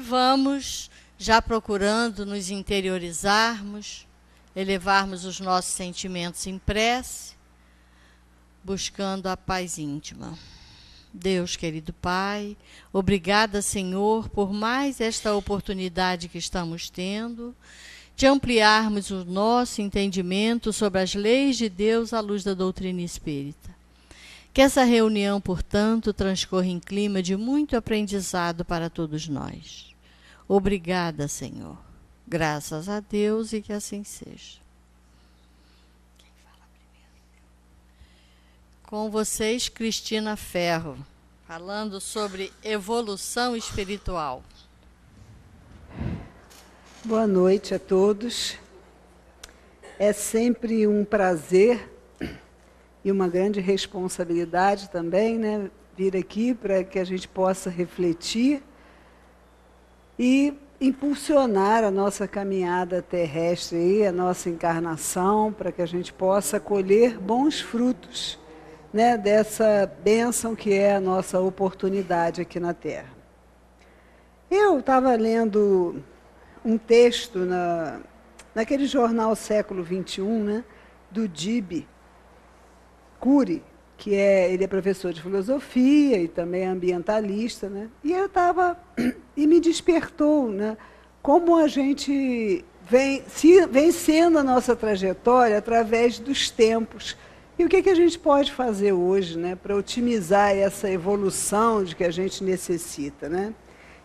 Vamos já procurando nos interiorizarmos, elevarmos os nossos sentimentos em prece, buscando a paz íntima. Deus, querido Pai, obrigada, Senhor, por mais esta oportunidade que estamos tendo de ampliarmos o nosso entendimento sobre as leis de Deus à luz da doutrina espírita. Que essa reunião, portanto, transcorra em clima de muito aprendizado para todos nós. Obrigada, Senhor. Graças a Deus e que assim seja. Quem fala primeiro? Com vocês, Cristina Ferro, falando sobre evolução espiritual. Boa noite a todos. É sempre um prazer e uma grande responsabilidade também, né, vir aqui para que a gente possa refletir e impulsionar a nossa caminhada terrestre, aí, a nossa encarnação, para que a gente possa colher bons frutos, né, dessa bênção que é a nossa oportunidade aqui na Terra. Eu estava lendo um texto naquele jornal Século XXI, né, do Dib Cury, que ele é professor de filosofia e também é ambientalista, né, e me despertou, né, como a gente vem sendo a nossa trajetória através dos tempos. E o que a gente pode fazer hoje, né, para otimizar essa evolução de que a gente necessita, né?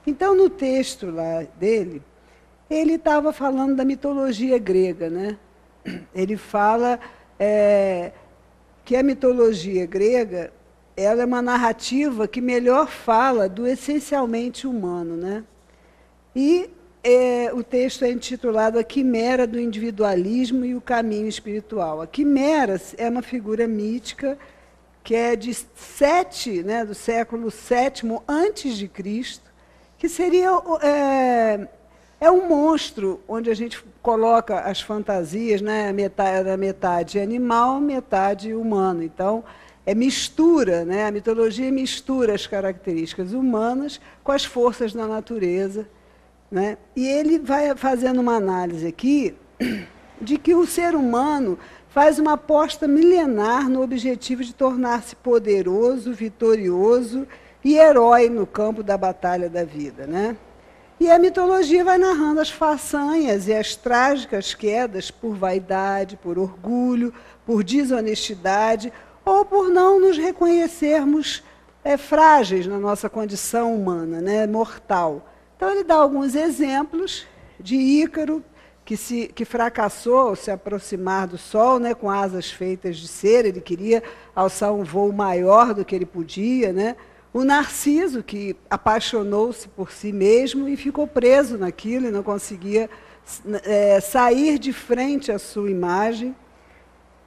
Então, no texto lá dele, ele estava falando da mitologia grega, né? Ele fala que a mitologia grega ela é uma narrativa que melhor fala do essencialmente humano, né? E o texto é intitulado A Quimera do Individualismo e o Caminho Espiritual. A Quimera é uma figura mítica que é do século VII antes de Cristo, que seria um monstro onde a gente coloca as fantasias, né, metade animal, metade humano. Então, mistura, né, a mitologia mistura as características humanas com as forças da natureza, né? E ele vai fazendo uma análise aqui de que o ser humano faz uma aposta milenar no objetivo de tornar-se poderoso, vitorioso e herói no campo da batalha da vida, né? E a mitologia vai narrando as façanhas e as trágicas quedas por vaidade, por orgulho, por desonestidade, ou por não nos reconhecermos frágeis na nossa condição humana, né, mortal. Então, ele dá alguns exemplos de Ícaro, que fracassou ao se aproximar do Sol, né, com asas feitas de cera. Ele queria alçar um voo maior do que ele podia, né? O Narciso, que apaixonou-se por si mesmo e ficou preso naquilo e não conseguia sair de frente à sua imagem.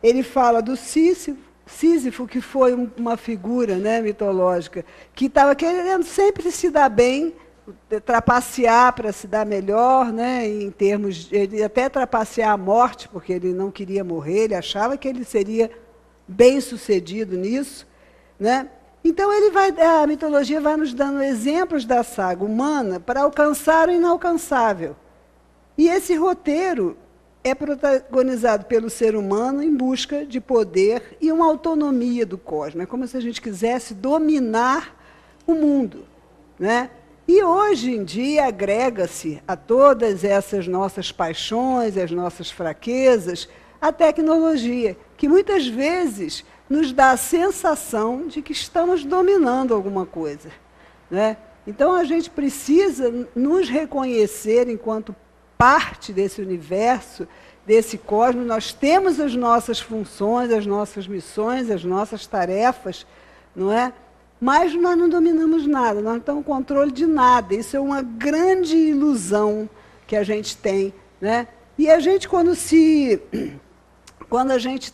Ele fala do Sísifo, que foi uma figura, né, mitológica, que estava querendo sempre se dar bem, trapacear para se dar melhor, né, em termos de até trapacear a morte, porque ele não queria morrer, ele achava que ele seria bem-sucedido nisso, né? Então, a mitologia vai nos dando exemplos da saga humana para alcançar o inalcançável. E esse roteiro é protagonizado pelo ser humano em busca de poder e uma autonomia do cosmos. É como se a gente quisesse dominar o mundo, né? E hoje em dia agrega-se a todas essas nossas paixões, as nossas fraquezas, a tecnologia, que muitas vezes nos dá a sensação de que estamos dominando alguma coisa, né? Então, a gente precisa nos reconhecer enquanto parte desse universo, desse cosmos. Nós temos as nossas funções, as nossas missões, as nossas tarefas, não é? Mas nós não dominamos nada, nós não temos controle de nada. Isso é uma grande ilusão que a gente tem, né? E a gente, quando a gente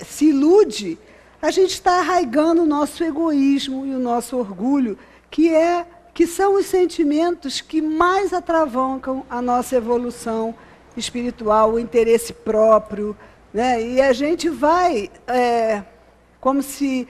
se ilude, a gente está arraigando o nosso egoísmo e o nosso orgulho, que são os sentimentos que mais atravancam a nossa evolução espiritual, o interesse próprio, né? E a gente vai como se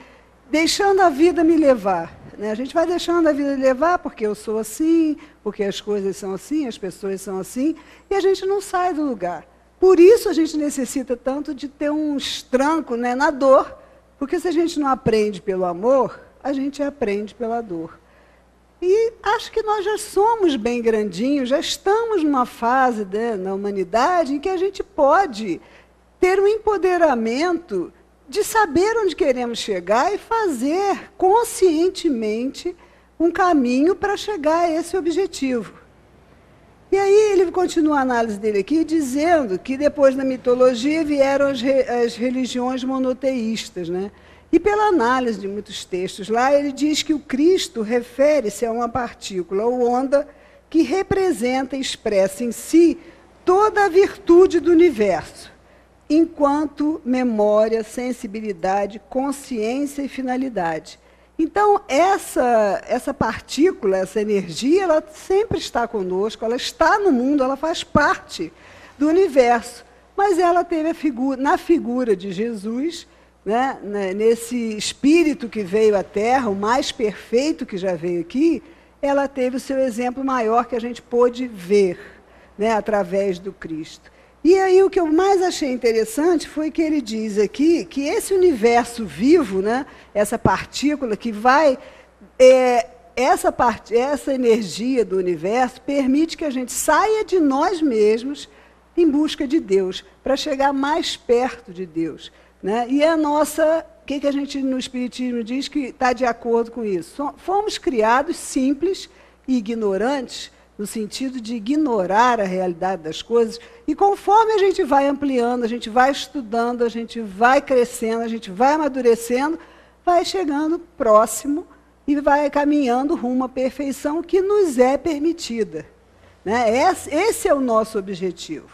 deixando a vida me levar. Né? A gente vai deixando a vida levar porque eu sou assim, porque as coisas são assim, as pessoas são assim, e a gente não sai do lugar. Por isso a gente necessita tanto de ter um estranco, né, na dor, porque se a gente não aprende pelo amor, a gente aprende pela dor. E acho que nós já somos bem grandinhos, já estamos numa fase, né, na humanidade em que a gente pode ter um empoderamento de saber onde queremos chegar e fazer conscientemente um caminho para chegar a esse objetivo. E aí ele continua a análise dele aqui dizendo que depois da mitologia vieram as religiões monoteístas, né? E pela análise de muitos textos lá, ele diz que o Cristo refere-se a uma partícula ou onda que representa e expressa em si toda a virtude do universo, enquanto memória, sensibilidade, consciência e finalidade. Então, essa partícula, essa energia, ela sempre está conosco, ela está no mundo, ela faz parte do universo. Mas ela teve na figura de Jesus, né, nesse espírito que veio à Terra, o mais perfeito que já veio aqui, ela teve o seu exemplo maior que a gente pôde ver, né, através do Cristo. E aí o que eu mais achei interessante foi que ele diz aqui que esse universo vivo, né, essa partícula que vai, essa energia do universo permite que a gente saia de nós mesmos em busca de Deus, para chegar mais perto de Deus. Né? E a nossa, o que a gente no Espiritismo diz que está de acordo com isso? Fomos criados simples e ignorantes, no sentido de ignorar a realidade das coisas, e conforme a gente vai ampliando, a gente vai estudando, a gente vai crescendo, a gente vai amadurecendo, vai chegando próximo e vai caminhando rumo à perfeição que nos é permitida. Né? Esse é o nosso objetivo,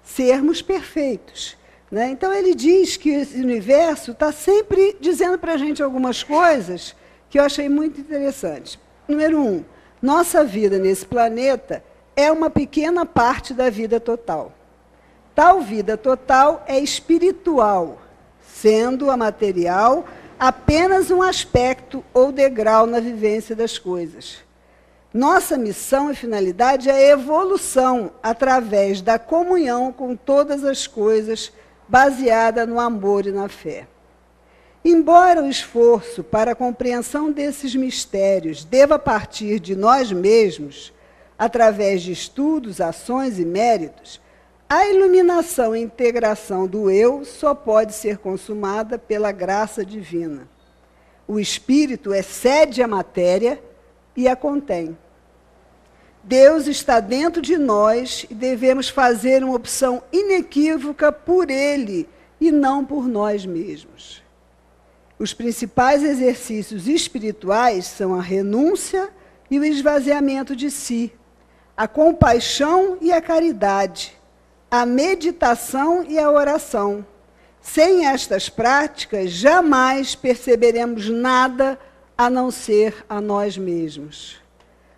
sermos perfeitos. Né? Então ele diz que esse universo está sempre dizendo para a gente algumas coisas que eu achei muito interessantes. Número 1, nossa vida nesse planeta é uma pequena parte da vida total. Tal vida total é espiritual, sendo a material apenas um aspecto ou degrau na vivência das coisas. Nossa missão e finalidade é a evolução através da comunhão com todas as coisas, baseada no amor e na fé. Embora o esforço para a compreensão desses mistérios deva partir de nós mesmos, através de estudos, ações e méritos, a iluminação e integração do eu só pode ser consumada pela graça divina. O espírito excede a matéria e a contém. Deus está dentro de nós e devemos fazer uma opção inequívoca por Ele e não por nós mesmos. Os principais exercícios espirituais são a renúncia e o esvaziamento de si, a compaixão e a caridade, a meditação e a oração. Sem estas práticas, jamais perceberemos nada a não ser a nós mesmos.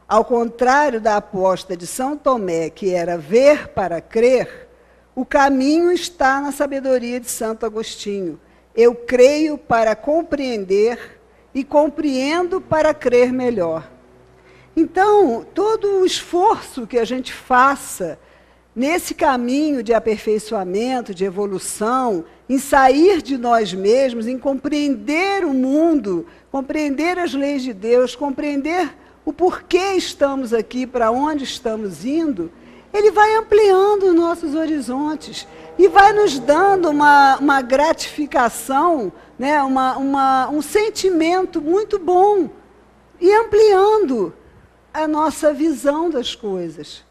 Ao contrário da aposta de São Tomé, que era ver para crer, o caminho está na sabedoria de Santo Agostinho. Eu creio para compreender e compreendo para crer melhor. Então, todo o esforço que a gente faça nesse caminho de aperfeiçoamento, de evolução, em sair de nós mesmos, em compreender o mundo, compreender as leis de Deus, compreender o porquê estamos aqui, para onde estamos indo, ele vai ampliando nossos horizontes e vai nos dando uma gratificação, né, um sentimento muito bom e ampliando a nossa visão das coisas.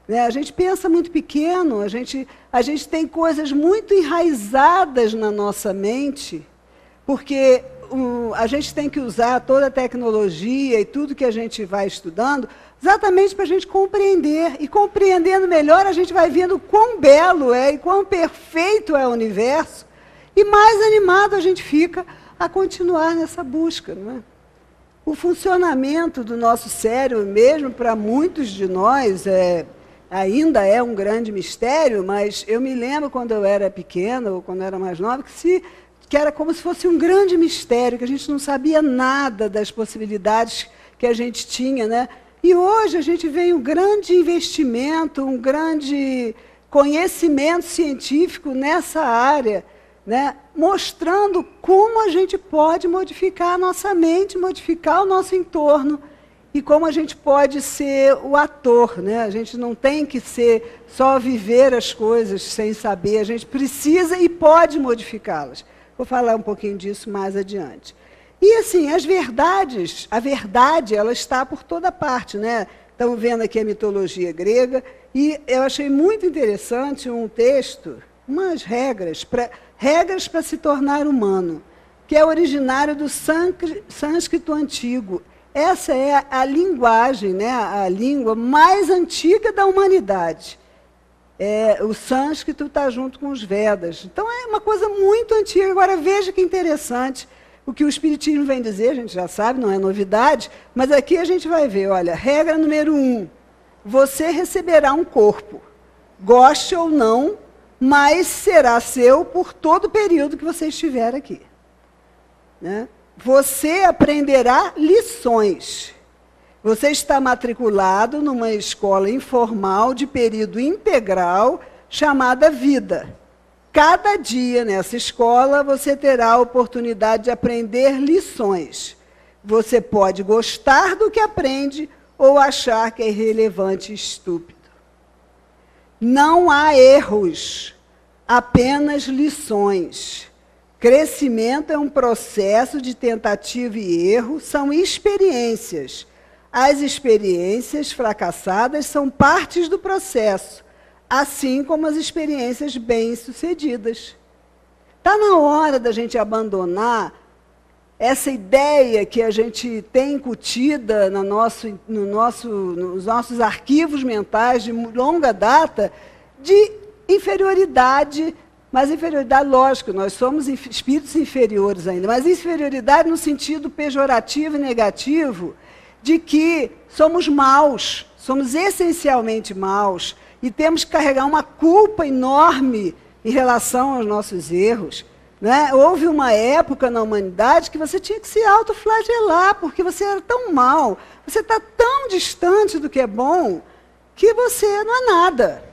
Né? A gente pensa muito pequeno, a gente tem coisas muito enraizadas na nossa mente, porque a gente tem que usar toda a tecnologia e tudo que a gente vai estudando exatamente para a gente compreender. E compreendendo melhor, a gente vai vendo quão belo é e quão perfeito é o universo, e mais animado a gente fica a continuar nessa busca. Não é? O funcionamento do nosso cérebro, mesmo para muitos de nós, ainda é um grande mistério, mas eu me lembro quando eu era pequena, ou quando eu era mais nova, que se que era como se fosse um grande mistério, que a gente não sabia nada das possibilidades que a gente tinha, né? E hoje a gente vê um grande investimento, um grande conhecimento científico nessa área, né? Mostrando como a gente pode modificar a nossa mente, modificar o nosso entorno, e como a gente pode ser o ator, né? A gente não tem que ser só viver as coisas sem saber, a gente precisa e pode modificá-las. Vou falar um pouquinho disso mais adiante. E assim, as verdades, a verdade, ela está por toda parte, né? Estamos vendo aqui a mitologia grega, e eu achei muito interessante um texto, umas regras para se tornar humano, que é originário do sânscrito antigo. Essa é a linguagem, né, a língua mais antiga da humanidade. O sânscrito está junto com os Vedas. Então, é uma coisa muito antiga. Agora, veja que interessante o que o Espiritismo vem dizer, a gente já sabe, não é novidade, mas aqui a gente vai ver, olha, regra número 1, você receberá um corpo, goste ou não, mas será seu por todo o período que você estiver aqui. Né? Você aprenderá lições. Você está matriculado numa escola informal de período integral chamada vida. Cada dia nessa escola você terá a oportunidade de aprender lições. Você pode gostar do que aprende ou achar que é irrelevante e estúpido. Não há erros, apenas lições. Crescimento é um processo de tentativa e erro, são experiências. As experiências fracassadas são partes do processo, assim como as experiências bem-sucedidas. Está na hora da gente abandonar essa ideia que a gente tem incutida nos nossos arquivos mentais de longa data de inferioridade. Mas inferioridade, lógico, nós somos espíritos inferiores ainda, mas inferioridade no sentido pejorativo e negativo de que somos maus, somos essencialmente maus, e temos que carregar uma culpa enorme em relação aos nossos erros. Né? Houve uma época na humanidade que você tinha que se autoflagelar, porque você era tão mau, você está tão distante do que é bom, que você não é nada.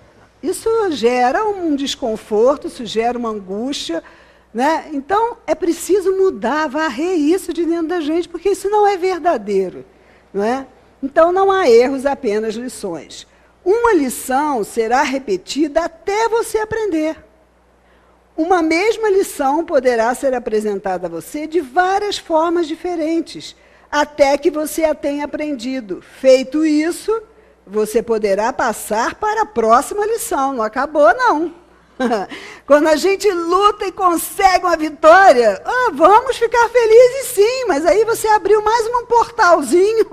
Isso gera um desconforto, isso gera uma angústia. Né? Então, é preciso mudar, varrer isso de dentro da gente, porque isso não é verdadeiro. Não é? Então, não há erros, apenas lições. Uma lição será repetida até você aprender. Uma mesma lição poderá ser apresentada a você de várias formas diferentes, até que você a tenha aprendido. Feito isso, você poderá passar para a próxima lição. Não acabou, não. Quando a gente luta e consegue uma vitória, vamos ficar felizes sim, mas aí você abriu mais um portalzinho,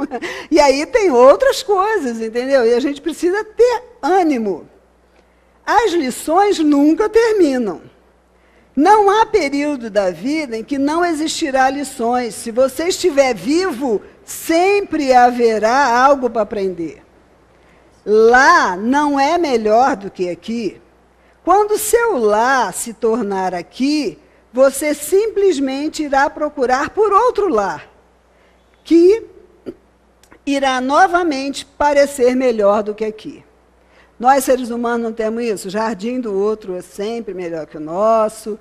e aí tem outras coisas, entendeu? E a gente precisa ter ânimo. As lições nunca terminam. Não há período da vida em que não existirá lições. Se você estiver vivo, sempre haverá algo para aprender. Lá não é melhor do que aqui. Quando o seu lar se tornar aqui, você simplesmente irá procurar por outro lar, que irá novamente parecer melhor do que aqui. Nós, seres humanos, não temos isso. O jardim do outro é sempre melhor que o nosso,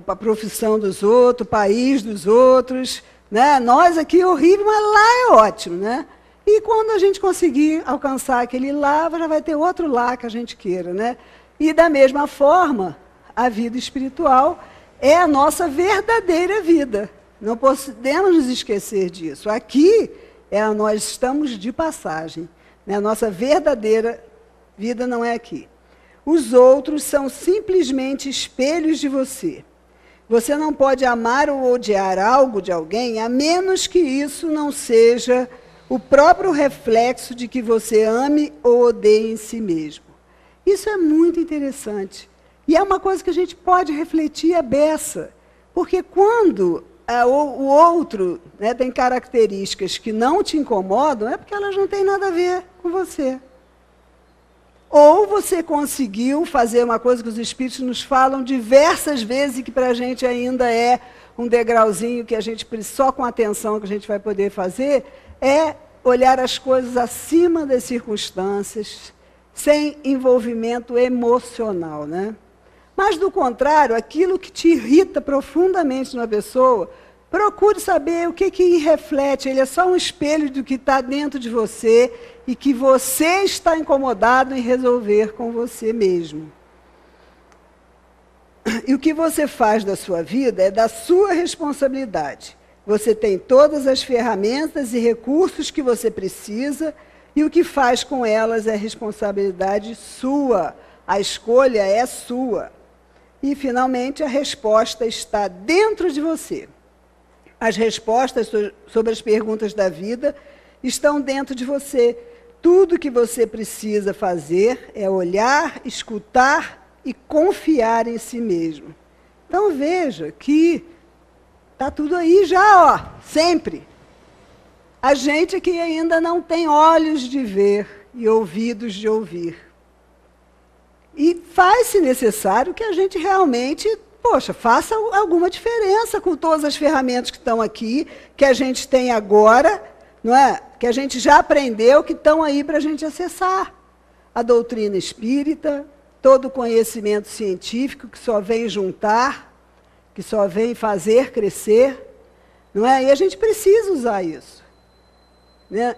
a profissão dos outros, o país dos outros. Né? Nós aqui é horrível, mas lá é ótimo. Né? E quando a gente conseguir alcançar aquele lá, já vai ter outro lá que a gente queira. Né? E, da mesma forma, a vida espiritual é a nossa verdadeira vida. Não podemos nos esquecer disso. Aqui, nós estamos de passagem. Né? A nossa verdadeira vida não é aqui. Os outros são simplesmente espelhos de você. Você não pode amar ou odiar algo de alguém, a menos que isso não seja o próprio reflexo de que você ame ou odeie em si mesmo. Isso é muito interessante. E é uma coisa que a gente pode refletir a beça. Porque quando o outro, né, tem características que não te incomodam, é porque elas não têm nada a ver com você. ou você conseguiu fazer uma coisa que os espíritos nos falam diversas vezes e que para a gente ainda é um degrauzinho que a gente, só com atenção que a gente vai poder fazer, é olhar as coisas acima das circunstâncias, sem envolvimento emocional, né? Mas, do contrário, aquilo que te irrita profundamente na pessoa, procure saber o que reflete. Ele é só um espelho do que está dentro de você e que você está incomodado em resolver com você mesmo. E o que você faz da sua vida é da sua responsabilidade. Você tem todas as ferramentas e recursos que você precisa e o que faz com elas é responsabilidade sua. A escolha é sua. E, finalmente, a resposta está dentro de você. As respostas sobre as perguntas da vida estão dentro de você. Tudo que você precisa fazer é olhar, escutar e confiar em si mesmo. Então, veja que está tudo aí já, ó, sempre. A gente que ainda não tem olhos de ver e ouvidos de ouvir. E faz-se necessário que a gente realmente, poxa, faça alguma diferença com todas as ferramentas que estão aqui, que a gente tem agora, não é? Que a gente já aprendeu, que estão aí para a gente acessar. A doutrina espírita, todo o conhecimento científico que só vem juntar, que só vem fazer crescer, não é? E a gente precisa usar isso, né?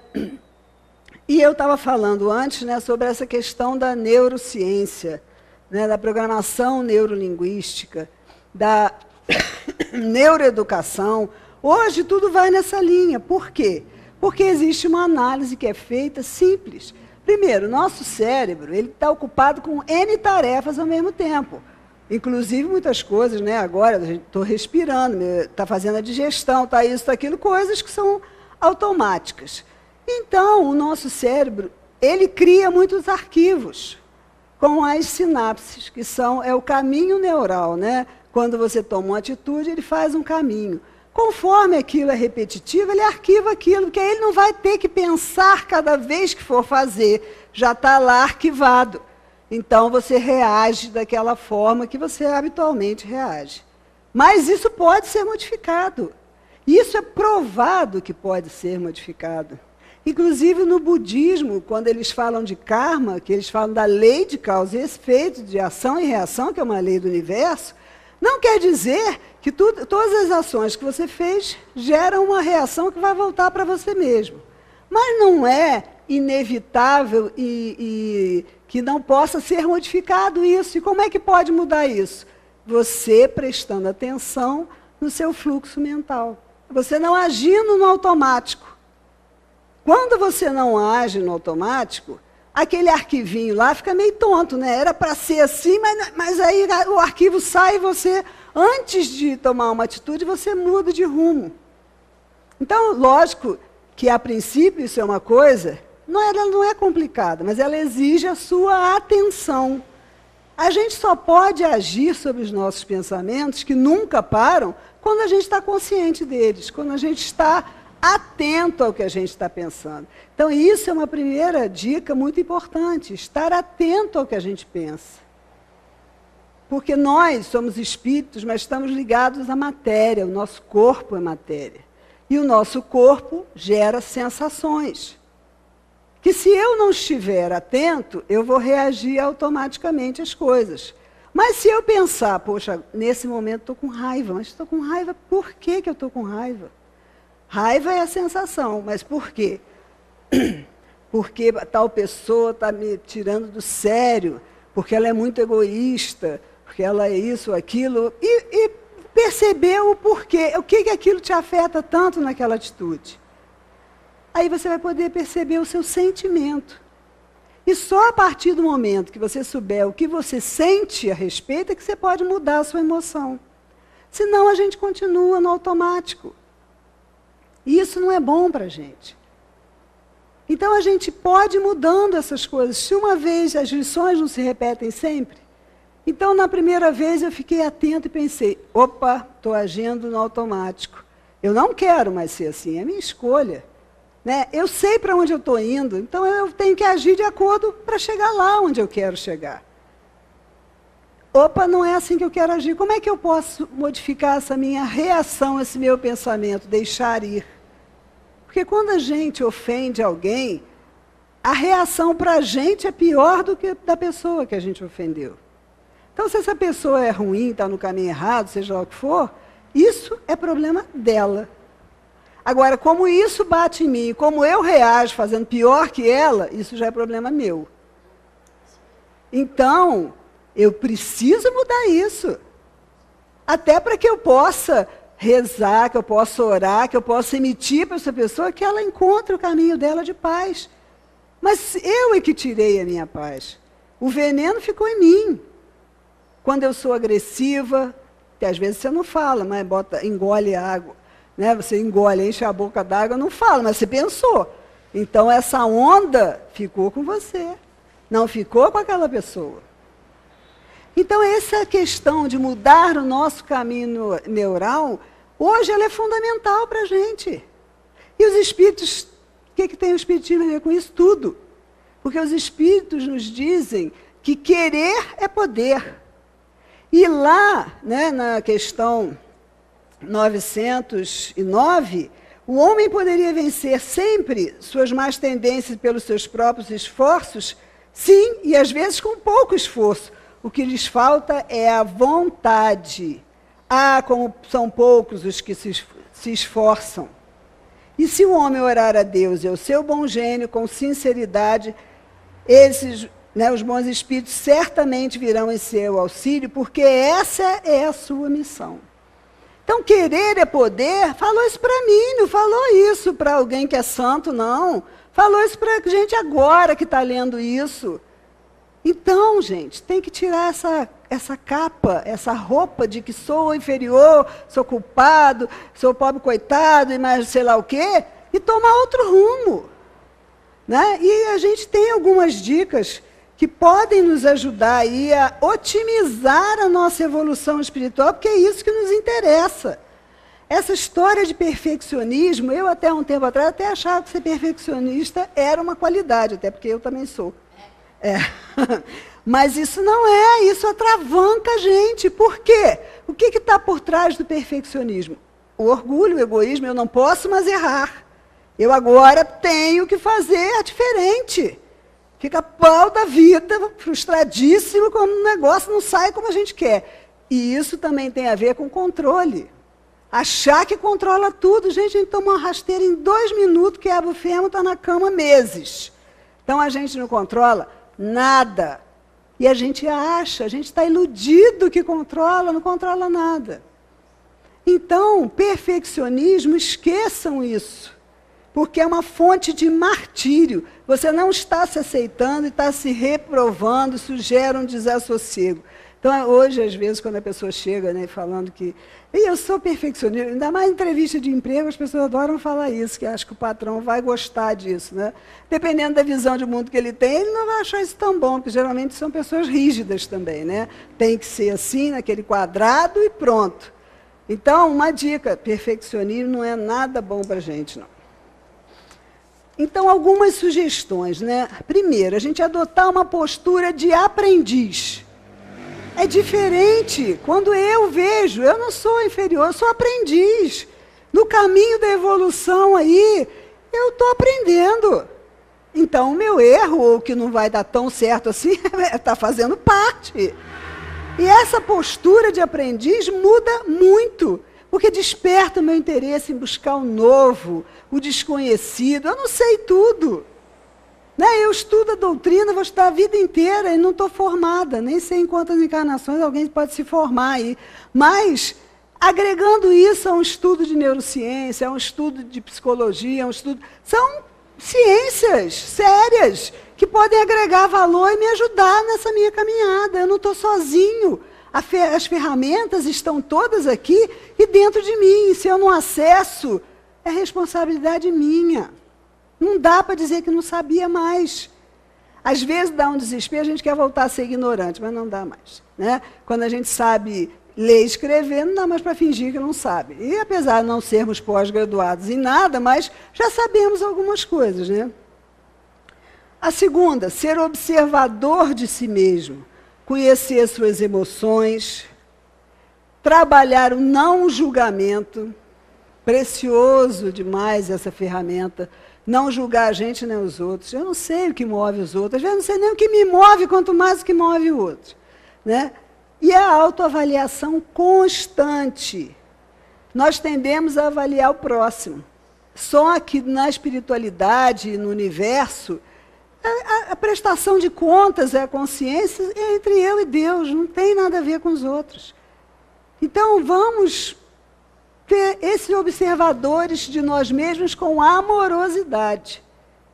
E eu estava falando antes, né, sobre essa questão da neurociência, né, da programação neurolinguística, da neuroeducação. Hoje tudo vai nessa linha. Por quê? Porque existe uma análise que é feita simples. Primeiro, nosso cérebro ele está ocupado com N tarefas ao mesmo tempo. Inclusive muitas coisas, né, agora estou respirando, está fazendo a digestão, está isso, está aquilo, coisas que são automáticas. Então, o nosso cérebro, ele cria muitos arquivos com as sinapses, que é o caminho neural, né? Quando você toma uma atitude, ele faz um caminho. Conforme aquilo é repetitivo, ele arquiva aquilo, porque aí ele não vai ter que pensar cada vez que for fazer, já está lá arquivado. Então, você reage daquela forma que você habitualmente reage. Mas isso pode ser modificado. Isso é provado que pode ser modificado. Inclusive no budismo, quando eles falam de karma, que eles falam da lei de causa e efeito, de ação e reação, que é uma lei do universo, não quer dizer que todas as ações que você fez geram uma reação que vai voltar para você mesmo. Mas não é inevitável e que não possa ser modificado isso. E como é que pode mudar isso? Você prestando atenção no seu fluxo mental. Você não agindo no automático. Quando você não age no automático, aquele arquivinho lá fica meio tonto, né? Era para ser assim, mas aí o arquivo sai e você, antes de tomar uma atitude, você muda de rumo. Então, lógico que, a princípio, isso é uma coisa, ela não é complicada, mas ela exige a sua atenção. A gente só pode agir sobre os nossos pensamentos, que nunca param, quando a gente está consciente deles, quando a gente está atento ao que a gente está pensando. Então, isso é uma primeira dica muito importante, estar atento ao que a gente pensa. Porque nós somos espíritos, mas estamos ligados à matéria, o nosso corpo é matéria. E o nosso corpo gera sensações. Que se eu não estiver atento, eu vou reagir automaticamente às coisas. Mas se eu pensar, poxa, nesse momento estou com raiva, mas estou com raiva, por que eu estou com raiva? Raiva é a sensação, mas por quê? Porque tal pessoa está me tirando do sério, porque ela é muito egoísta, porque ela é isso, aquilo, e perceber o porquê, o que aquilo te afeta tanto naquela atitude. Aí você vai poder perceber o seu sentimento. E só a partir do momento que você souber o que você sente a respeito é que você pode mudar a sua emoção. Senão a gente continua no automático. E isso não é bom para a gente. Então a gente pode ir mudando essas coisas. Se uma vez as lições não se repetem sempre, então na primeira vez eu fiquei atento e pensei, opa, estou agindo no automático. Eu não quero mais ser assim, é minha escolha. Né? Eu sei para onde eu estou indo, então eu tenho que agir de acordo para chegar lá onde eu quero chegar. Opa, não é assim que eu quero agir. Como é que eu posso modificar essa minha reação, esse meu pensamento, deixar ir? Porque quando a gente ofende alguém, a reação para a gente é pior do que da pessoa que a gente ofendeu. Então, se essa pessoa é ruim, está no caminho errado, seja lá o que for, isso é problema dela. Agora, como isso bate em mim, como eu reajo fazendo pior que ela, isso já é problema meu. Então, eu preciso mudar isso. Até para que eu possa rezar, que eu possa orar, que eu possa emitir para essa pessoa que ela encontre o caminho dela de paz. Mas eu é que tirei a minha paz. O veneno ficou em mim. Quando eu sou agressiva, que às vezes você não fala, mas engole água. Né? Você engole, enche a boca d'água, não fala, mas você pensou. Então, essa onda ficou com você. Não ficou com aquela pessoa. Então, essa questão de mudar o nosso caminho neural, hoje ela é fundamental para a gente. E os espíritos, o que tem o espiritismo a ver com isso? Tudo. Porque os espíritos nos dizem que querer é poder. E lá, né, na questão 909, o homem poderia vencer sempre suas más tendências pelos seus próprios esforços, sim, e às vezes com pouco esforço. O que lhes falta é a vontade. Ah, como são poucos os que se esforçam. E se o homem orar a Deus e ao seu bom gênio com sinceridade, esses, né, os bons espíritos certamente virão em seu auxílio, porque essa é a sua missão. Então, querer é poder, falou isso para mim, não falou isso para alguém que é santo, não. Falou isso para a gente agora que está lendo isso. Então, gente, tem que tirar essa capa, essa roupa de que sou inferior, sou culpado, sou pobre coitado, e mais sei lá o quê, e tomar outro rumo. Né? E a gente tem algumas dicas que podem nos ajudar aí a otimizar a nossa evolução espiritual, porque é isso que nos interessa. Essa história de perfeccionismo, eu até um tempo atrás até achava que ser perfeccionista era uma qualidade, até porque eu também sou. É. Mas isso não é, isso atravanca a gente. Por quê? O que está por trás do perfeccionismo? O orgulho, o egoísmo, eu não posso mais errar. Eu agora tenho que fazer diferente. Fica pau da vida, frustradíssimo, quando o negócio não sai como a gente quer. E isso também tem a ver com controle. Achar que controla tudo. Gente, a gente toma uma rasteira em 2 minutos, quebra o fêmur, está na cama meses. Então, a gente não controla nada. E a gente acha, a gente está iludido que controla, não controla nada. Então, perfeccionismo, esqueçam isso. Porque é uma fonte de martírio. Você não está se aceitando e está se reprovando, isso gera um desassossego. Então, hoje, às vezes, quando a pessoa chega, né, falando que eu sou perfeccionista, ainda mais em entrevista de emprego, as pessoas adoram falar isso, que acham que o patrão vai gostar disso. Né? Dependendo da visão de mundo que ele tem, ele não vai achar isso tão bom, porque geralmente são pessoas rígidas também. Né? Tem que ser assim, naquele quadrado e pronto. Então, uma dica, perfeccionismo não é nada bom para a gente, não. Então, algumas sugestões. Né? Primeiro, a gente adotar uma postura de aprendiz. É diferente. Quando eu vejo, eu não sou inferior, eu sou aprendiz. No caminho da evolução aí, eu estou aprendendo. Então, o meu erro, ou que não vai dar tão certo assim, está fazendo parte. E essa postura de aprendiz muda muito. Porque desperta o meu interesse em buscar o novo, o desconhecido. Eu não sei tudo. Né? Eu estudo a doutrina, vou estudar a vida inteira e não estou formada. Nem sei em quantas encarnações alguém pode se formar aí. Mas, agregando isso a um estudo de neurociência, a um estudo de psicologia, a um estudo... São ciências sérias que podem agregar valor e me ajudar nessa minha caminhada. Eu não estou sozinho. As ferramentas estão todas aqui e dentro de mim. Se eu não acesso, é responsabilidade minha. Não dá para dizer que não sabia mais. Às vezes dá um desespero, a gente quer voltar a ser ignorante, mas não dá mais. Né? Quando a gente sabe ler e escrever, não dá mais para fingir que não sabe. E apesar de não sermos pós-graduados em nada, mas já sabemos algumas coisas, né? A segunda, ser observador de si mesmo, conhecer suas emoções, trabalhar o não julgamento, precioso demais essa ferramenta, não julgar a gente nem os outros. Eu não sei o que move os outros, às vezes eu não sei nem o que me move, quanto mais o que move o outro, né? E a autoavaliação constante. Nós tendemos a avaliar o próximo. Só que na espiritualidade, no universo, a prestação de contas, a consciência é entre eu e Deus, não tem nada a ver com os outros. Então, vamos ter esses observadores de nós mesmos com amorosidade.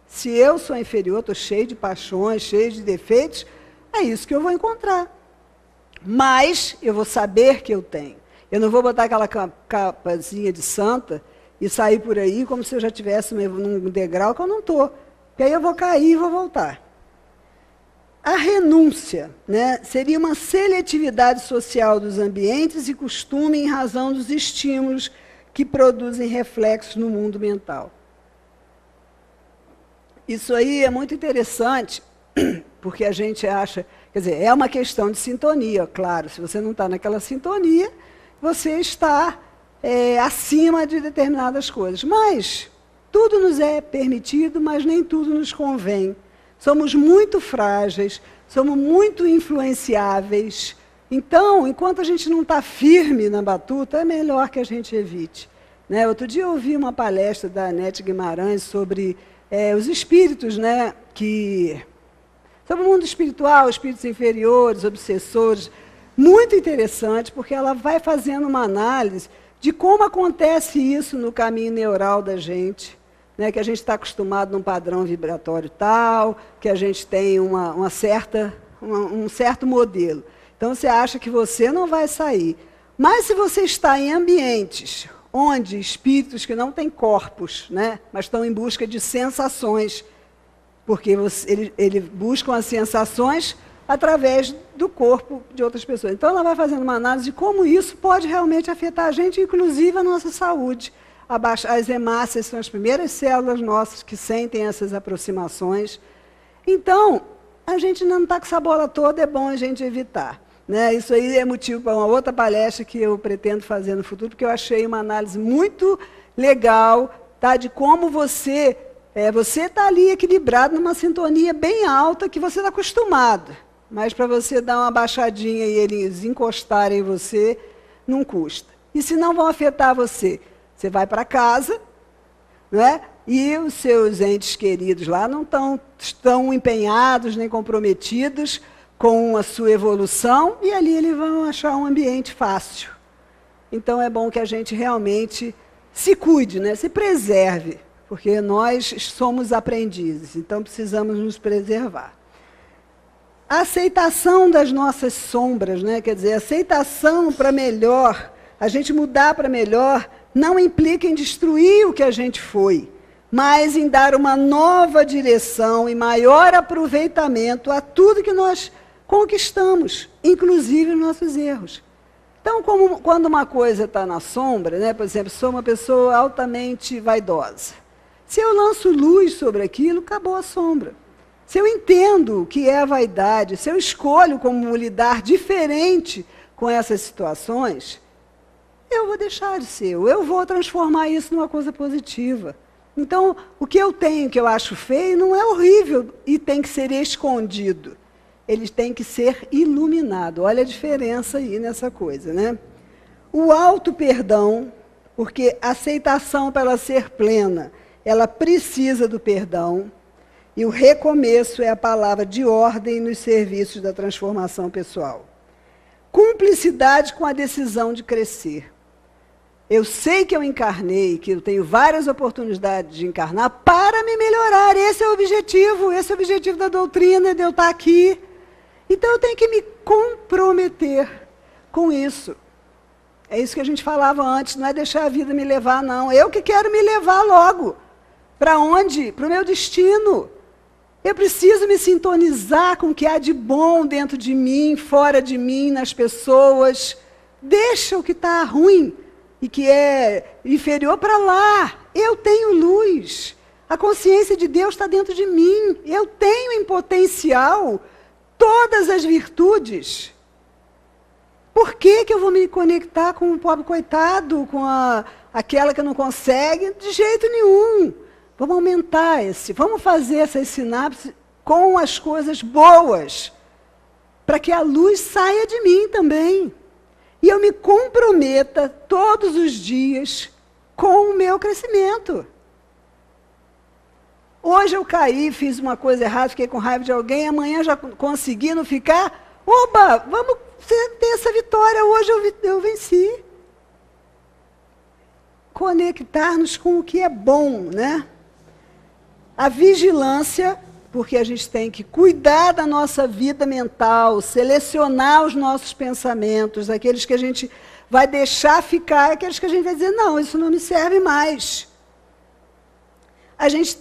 Se eu sou inferior, estou cheio de paixões, cheio de defeitos, é isso que eu vou encontrar. Mas eu vou saber que eu tenho. Eu não vou botar aquela capazinha de santa e sair por aí como se eu já estivesse num degrau que eu não estou. Porque aí eu vou cair e vou voltar. A renúncia, né, seria uma seletividade social dos ambientes e costume em razão dos estímulos que produzem reflexos no mundo mental. Isso aí é muito interessante, porque a gente acha, quer dizer, é uma questão de sintonia, claro. Se você não está naquela sintonia, você está acima de determinadas coisas. Mas tudo nos é permitido, mas nem tudo nos convém. Somos muito frágeis, somos muito influenciáveis. Então, enquanto a gente não está firme na batuta, é melhor que a gente evite. Né? Outro dia eu ouvi uma palestra da Anete Guimarães sobre os espíritos, né, sobre o mundo espiritual, espíritos inferiores, obsessores. Muito interessante, porque ela vai fazendo uma análise de como acontece isso no caminho neural da gente. Né, que a gente está acostumado num padrão vibratório tal, que a gente tem um certo modelo. Então, você acha que você não vai sair. Mas se você está em ambientes onde espíritos que não têm corpos, né, mas estão em busca de sensações, porque eles buscam as sensações através do corpo de outras pessoas. Então, ela vai fazendo uma análise de como isso pode realmente afetar a gente, inclusive a nossa saúde. As hemácias são as primeiras células nossas que sentem essas aproximações. Então, a gente não está com essa bola toda, é bom a gente evitar. Né? Isso aí é motivo para uma outra palestra que eu pretendo fazer no futuro, porque eu achei uma análise muito legal, tá, de como você está ali equilibrado numa sintonia bem alta que você está acostumado. Mas para você dar uma baixadinha e eles encostarem em você, não custa. E se não vão afetar você? Você vai para casa, né? E os seus entes queridos lá não estão empenhados nem comprometidos com a sua evolução, e ali eles vão achar um ambiente fácil. Então, é bom que a gente realmente se cuide, né? Se preserve, porque nós somos aprendizes, então precisamos nos preservar. A aceitação das nossas sombras, né? Quer dizer, a aceitação para melhor, a gente mudar para melhor, não implica em destruir o que a gente foi, mas em dar uma nova direção e maior aproveitamento a tudo que nós conquistamos, inclusive os nossos erros. Então, quando uma coisa está na sombra, né, por exemplo, sou uma pessoa altamente vaidosa. Se eu lanço luz sobre aquilo, acabou a sombra. Se eu entendo o que é a vaidade, se eu escolho como lidar diferente com essas situações, eu vou deixar de ser, eu vou transformar isso numa coisa positiva. Então, o que eu tenho, que eu acho feio, não é horrível e tem que ser escondido. Ele tem que ser iluminado. Olha a diferença aí nessa coisa, né? O auto-perdão, porque a aceitação, para ela ser plena, ela precisa do perdão. E o recomeço é a palavra de ordem nos serviços da transformação pessoal. Cumplicidade com a decisão de crescer. Eu sei que eu encarnei, que eu tenho várias oportunidades de encarnar para me melhorar. Esse é o objetivo da doutrina, de eu estar aqui. Então, eu tenho que me comprometer com isso. É isso que a gente falava antes, não é deixar a vida me levar, não. Eu que quero me levar logo. Para onde? Para o meu destino. Eu preciso me sintonizar com o que há de bom dentro de mim, fora de mim, nas pessoas. Deixa o que está ruim e que é inferior para lá. Eu tenho luz. A consciência de Deus está dentro de mim. Eu tenho em potencial todas as virtudes. Por que eu vou me conectar com o pobre coitado, com aquela que não consegue? De jeito nenhum. Vamos aumentar vamos fazer essas sinapses com as coisas boas, para que a luz saia de mim também. E eu me comprometa todos os dias com o meu crescimento. Hoje eu caí, fiz uma coisa errada, fiquei com raiva de alguém, amanhã já consegui não ficar. Oba, vamos ter essa vitória, hoje eu venci. Conectar-nos com o que é bom, né? A vigilância, porque a gente tem que cuidar da nossa vida mental, selecionar os nossos pensamentos, aqueles que a gente vai deixar ficar, aqueles que a gente vai dizer, não, isso não me serve mais. A gente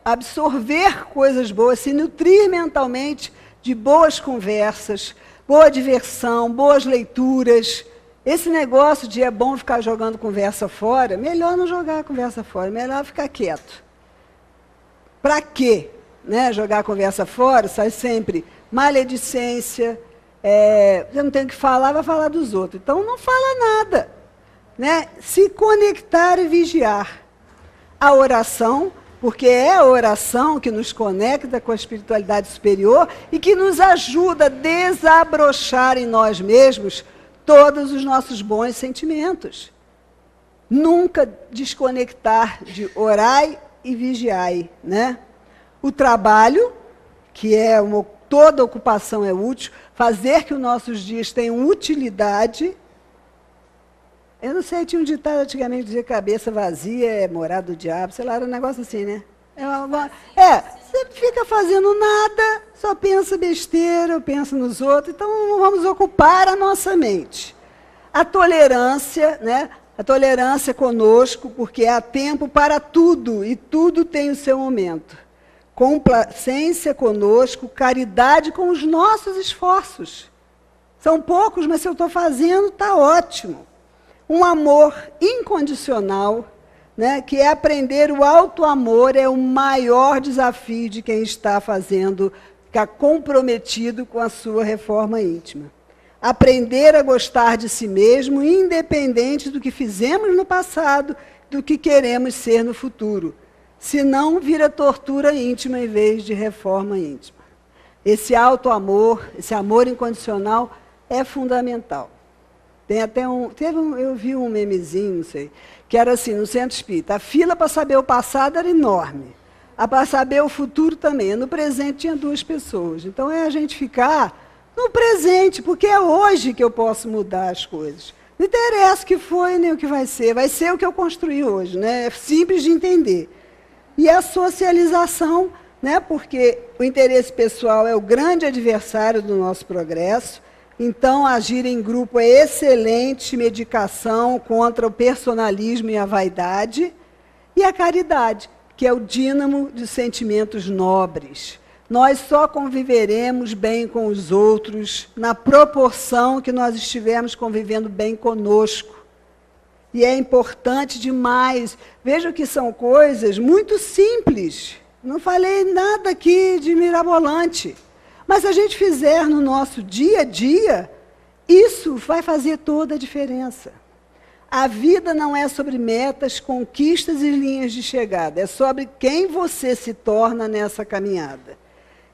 absorver coisas boas, se nutrir mentalmente de boas conversas, boa diversão, boas leituras. Esse negócio de é bom ficar jogando conversa fora, melhor não jogar a conversa fora, melhor ficar quieto. Para quê? Né? Jogar a conversa fora, sai sempre maledicência, você não tem o que falar, vai falar dos outros. Então não fala nada. Né? Se conectar e vigiar. A oração, porque é a oração que nos conecta com a espiritualidade superior e que nos ajuda a desabrochar em nós mesmos todos os nossos bons sentimentos. Nunca desconectar de orai e vigiai, né? O trabalho, que toda ocupação é útil, fazer que os nossos dias tenham utilidade. Eu não sei, tinha um ditado antigamente que dizia cabeça vazia é morada do diabo, sei lá, era um negócio assim, né? Você fica fazendo nada, só pensa besteira, pensa nos outros, então vamos ocupar a nossa mente. A tolerância, né? A tolerância conosco, porque há tempo para tudo, e tudo tem o seu momento. Complacência conosco, caridade com os nossos esforços. São poucos, mas se eu estou fazendo, está ótimo. Um amor incondicional, né, que é aprender o auto-amor, é o maior desafio de quem está ficar comprometido com a sua reforma íntima. Aprender a gostar de si mesmo, independente do que fizemos no passado, do que queremos ser no futuro. Senão, vira tortura íntima em vez de reforma íntima. Esse auto-amor, esse amor incondicional é fundamental. Tem até eu vi um memezinho, não sei, que era assim, no centro espírita, a fila para saber o passado era enorme. Para saber o futuro também. No presente tinha 2 pessoas. Então é a gente ficar no presente, porque é hoje que eu posso mudar as coisas. Não interessa o que foi nem o que vai ser o que eu construí hoje, né? É simples de entender. E a socialização, né? Porque o interesse pessoal é o grande adversário do nosso progresso. Então, agir em grupo é excelente medicação contra o personalismo e a vaidade. E a caridade, que é o dínamo de sentimentos nobres. Nós só conviveremos bem com os outros na proporção que nós estivermos convivendo bem conosco. E é importante demais. Veja que são coisas muito simples. Não falei nada aqui de mirabolante. Mas se a gente fizer no nosso dia a dia, isso vai fazer toda a diferença. A vida não é sobre metas, conquistas e linhas de chegada. É sobre quem você se torna nessa caminhada.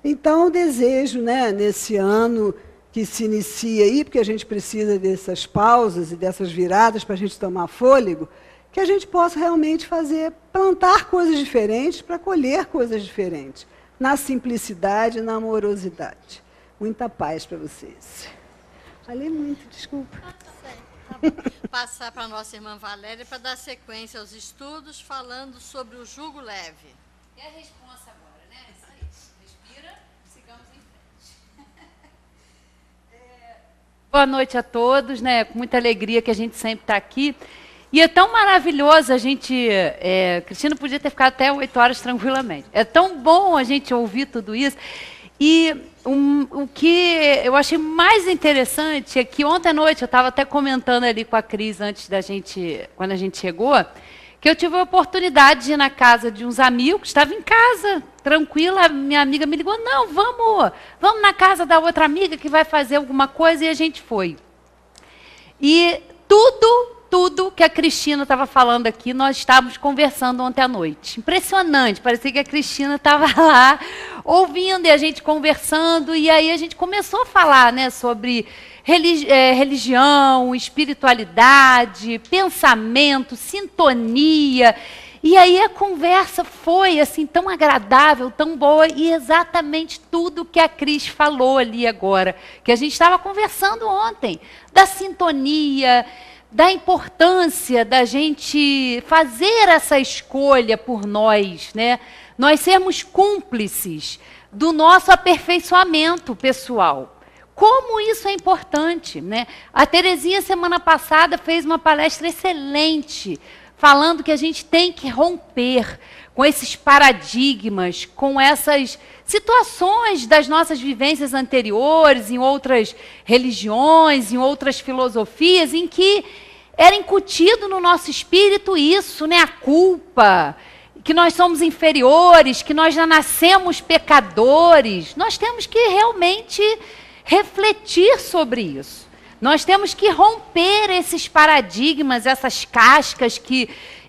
Então, eu desejo, né, nesse ano que se inicia aí, porque a gente precisa dessas pausas e dessas viradas para a gente tomar fôlego, que a gente possa realmente plantar coisas diferentes para colher coisas diferentes. Na simplicidade e na amorosidade. Muita paz para vocês. Falei muito, desculpa. Passar para a nossa irmã Valéria para dar sequência aos estudos, falando sobre o jugo leve. E a resposta agora, né? Isso aí. Respira, sigamos em frente. Boa noite a todos, né? Com muita alegria que a gente sempre está aqui. E é tão maravilhoso a gente... Cristina podia ter ficado até 8 horas tranquilamente. É tão bom a gente ouvir tudo isso. E o que eu achei mais interessante é que ontem à noite, eu estava até comentando ali com a Cris quando a gente chegou, que eu tive a oportunidade de ir na casa de uns amigos, estava em casa, tranquila, minha amiga me ligou, não, vamos na casa da outra amiga que vai fazer alguma coisa, e a gente foi. E tudo que a Cristina estava falando aqui, nós estávamos conversando ontem à noite. Impressionante, parecia que a Cristina estava lá ouvindo e a gente conversando, e aí a gente começou a falar, né, sobre religião, espiritualidade, pensamento, sintonia. E aí a conversa foi assim tão agradável, tão boa, e exatamente tudo que a Cris falou ali agora, que a gente estava conversando ontem, da sintonia, da importância da gente fazer essa escolha por nós, né? Nós sermos cúmplices do nosso aperfeiçoamento pessoal. Como isso é importante, né? A Terezinha, semana passada, fez uma palestra excelente, falando que a gente tem que romper com esses paradigmas, com essas situações das nossas vivências anteriores, em outras religiões, em outras filosofias, em que era incutido no nosso espírito isso, né? A culpa, que nós somos inferiores, que nós já nascemos pecadores. Nós temos que realmente refletir sobre isso. Nós temos que romper esses paradigmas, essas cascas,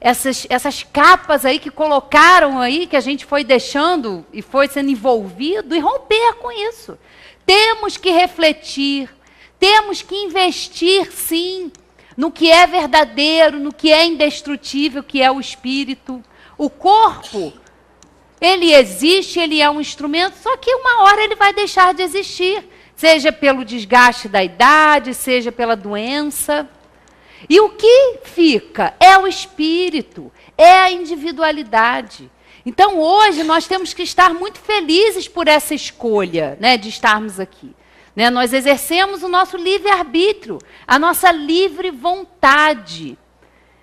essas capas aí que colocaram aí, que a gente foi deixando e foi sendo envolvido, e romper com isso. Temos que refletir, temos que investir, sim, no que é verdadeiro, no que é indestrutível, que é o espírito. O corpo, ele existe, ele é um instrumento, só que uma hora ele vai deixar de existir. Seja pelo desgaste da idade, seja pela doença. E o que fica é o espírito, é a individualidade. Então, hoje, nós temos que estar muito felizes por essa escolha, né, de estarmos aqui. Né? Nós exercemos o nosso livre-arbítrio, a nossa livre vontade,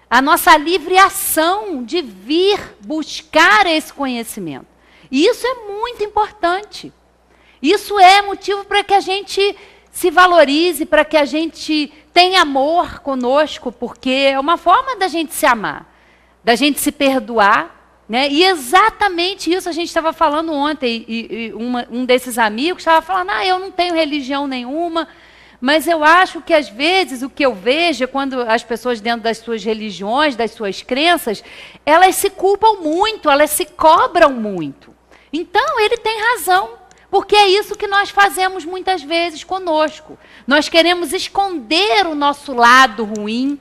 a nossa livre ação de vir buscar esse conhecimento. E isso é muito importante. Isso é motivo para que a gente se valorize, para que a gente tenha amor conosco, porque é uma forma da gente se amar, da gente se perdoar, né? E exatamente isso a gente estava falando ontem, e um desses amigos estava falando, eu não tenho religião nenhuma, mas eu acho que às vezes o que eu vejo é quando as pessoas dentro das suas religiões, das suas crenças, elas se culpam muito, elas se cobram muito. Então ele tem razão. Porque é isso que nós fazemos muitas vezes conosco. Nós queremos esconder o nosso lado ruim,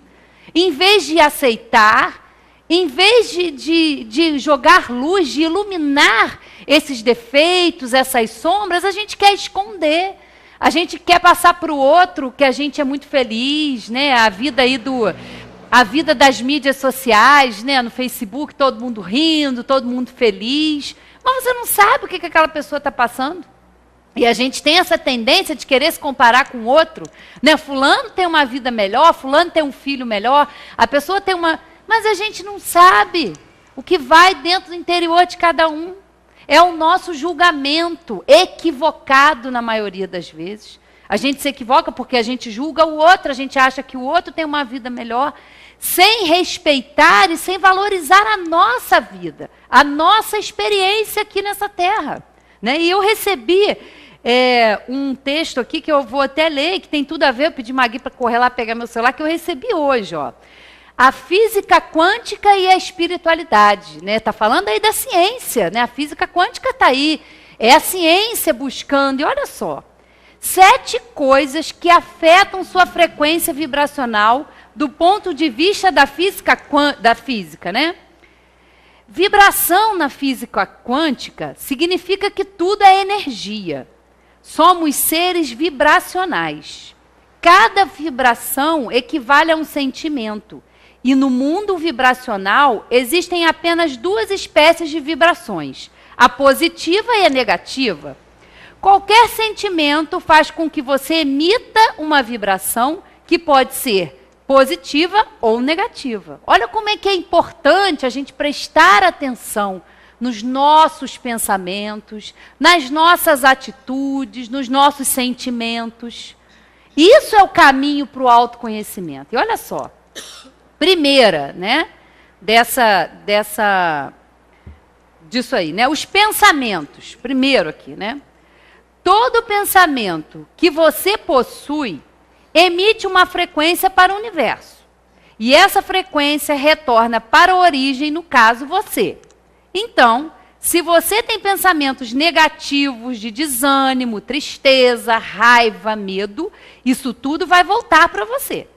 em vez de aceitar, em vez de jogar luz, de iluminar esses defeitos, essas sombras, a gente quer esconder. A gente quer passar para o outro que a gente é muito feliz, né? A vida das mídias sociais, né? No Facebook, todo mundo rindo, todo mundo feliz. Mas você não sabe o que aquela pessoa está passando. E a gente tem essa tendência de querer se comparar com o outro. Né? Fulano tem uma vida melhor, fulano tem um filho melhor, a pessoa tem uma... Mas a gente não sabe o que vai dentro do interior de cada um. É o nosso julgamento equivocado na maioria das vezes. A gente se equivoca porque a gente julga o outro, a gente acha que o outro tem uma vida melhor, sem respeitar e sem valorizar a nossa vida, a nossa experiência aqui nessa terra. Né? E eu recebi um texto aqui que eu vou até ler, que tem tudo a ver, eu pedi Magui para correr lá pegar meu celular, que eu recebi hoje. Ó. A física quântica e a espiritualidade. Né? Tá falando aí da ciência, né? A física quântica está aí. É a ciência buscando, e olha só, 7 coisas que afetam sua frequência vibracional do ponto de vista da física, né? Vibração na física quântica significa que tudo é energia. Somos seres vibracionais. Cada vibração equivale a um sentimento. E no mundo vibracional existem apenas 2 espécies de vibrações, a positiva e a negativa. Qualquer sentimento faz com que você emita uma vibração que pode ser positiva ou negativa. Olha como é que é importante a gente prestar atenção nos nossos pensamentos, nas nossas atitudes, nos nossos sentimentos. Isso é o caminho para o autoconhecimento. E olha só, primeira, né, disso aí, né, os pensamentos. Primeiro aqui, né? Todo pensamento que você possui emite uma frequência para o universo. E essa frequência retorna para a origem, no caso, você. Então, se você tem pensamentos negativos de desânimo, tristeza, raiva, medo, isso tudo vai voltar para você.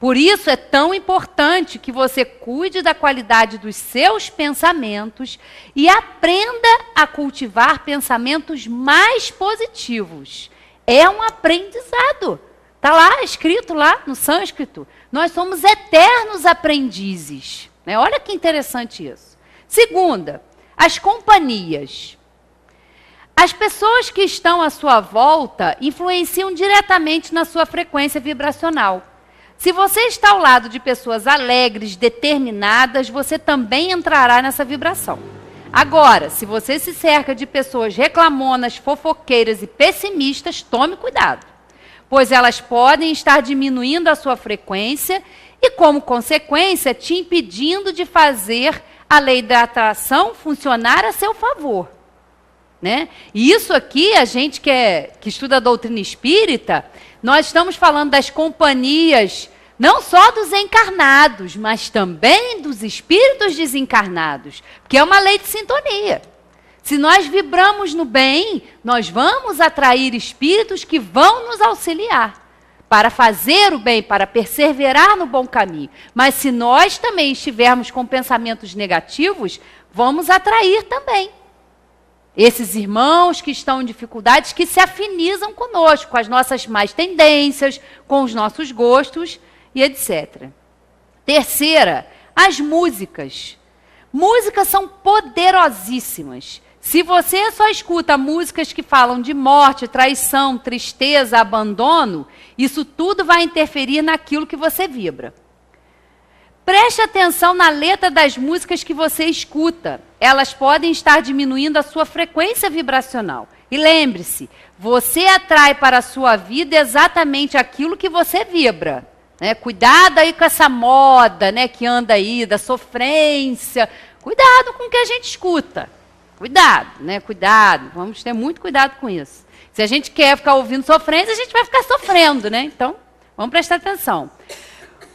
Por isso é tão importante que você cuide da qualidade dos seus pensamentos e aprenda a cultivar pensamentos mais positivos. É um aprendizado. Está lá, escrito lá no sânscrito. Nós somos eternos aprendizes. Né? Olha que interessante isso. Segunda, as companhias. As pessoas que estão à sua volta influenciam diretamente na sua frequência vibracional. Se você está ao lado de pessoas alegres, determinadas, você também entrará nessa vibração. Agora, se você se cerca de pessoas reclamonas, fofoqueiras e pessimistas, tome cuidado, pois elas podem estar diminuindo a sua frequência e, como consequência, te impedindo de fazer a lei da atração funcionar a seu favor. Né? E isso aqui, a gente que estuda a doutrina espírita, nós estamos falando das companhias, não só dos encarnados, mas também dos espíritos desencarnados, porque é uma lei de sintonia. Se nós vibramos no bem, nós vamos atrair espíritos que vão nos auxiliar para fazer o bem, para perseverar no bom caminho. Mas se nós também estivermos com pensamentos negativos, vamos atrair também esses irmãos que estão em dificuldades, que se afinizam conosco, com as nossas más tendências, com os nossos gostos e etc. Terceira, as músicas. Músicas são poderosíssimas. Se você só escuta músicas que falam de morte, traição, tristeza, abandono, isso tudo vai interferir naquilo que você vibra. Preste atenção na letra das músicas que você escuta. Elas podem estar diminuindo a sua frequência vibracional. E lembre-se, você atrai para a sua vida exatamente aquilo que você vibra. Né? Cuidado aí com essa moda, né, que anda aí, da sofrência. Cuidado com o que a gente escuta. Cuidado, né? Cuidado. Vamos ter muito cuidado com isso. Se a gente quer ficar ouvindo sofrência, a gente vai ficar sofrendo, né? Então, vamos prestar atenção.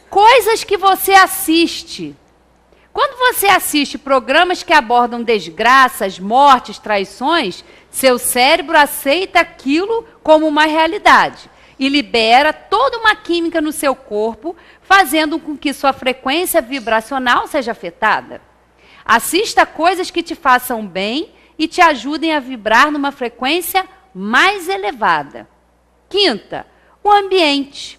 Coisas que você assiste. Quando você assiste programas que abordam desgraças, mortes, traições, seu cérebro aceita aquilo como uma realidade e libera toda uma química no seu corpo, fazendo com que sua frequência vibracional seja afetada. Assista coisas que te façam bem e te ajudem a vibrar numa frequência mais elevada. Quinta, o ambiente.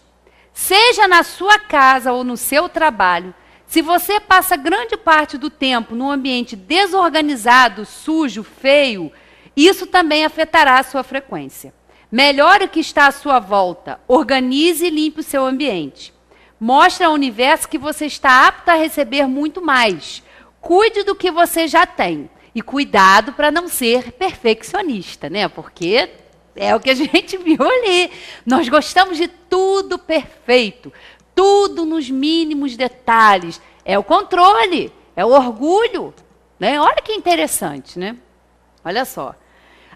Seja na sua casa ou no seu trabalho, se você passa grande parte do tempo num ambiente desorganizado, sujo, feio, isso também afetará a sua frequência. Melhore o que está à sua volta, organize e limpe o seu ambiente. Mostre ao universo que você está apto a receber muito mais. Cuide do que você já tem. E cuidado para não ser perfeccionista, né? Porque é o que a gente viu ali. Nós gostamos de tudo perfeito, tudo nos mínimos detalhes. É o controle, é o orgulho. Né? Olha que interessante, né? Olha só.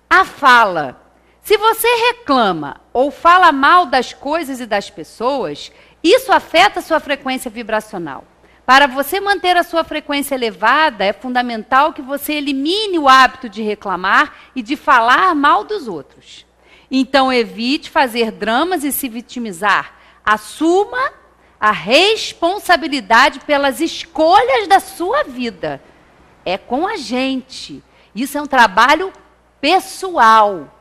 A fala. Se você reclama ou fala mal das coisas e das pessoas, isso afeta a sua frequência vibracional. Para você manter a sua frequência elevada, é fundamental que você elimine o hábito de reclamar e de falar mal dos outros. Então, evite fazer dramas e se vitimizar. Assuma a responsabilidade pelas escolhas da sua vida. É com a gente. Isso é um trabalho pessoal,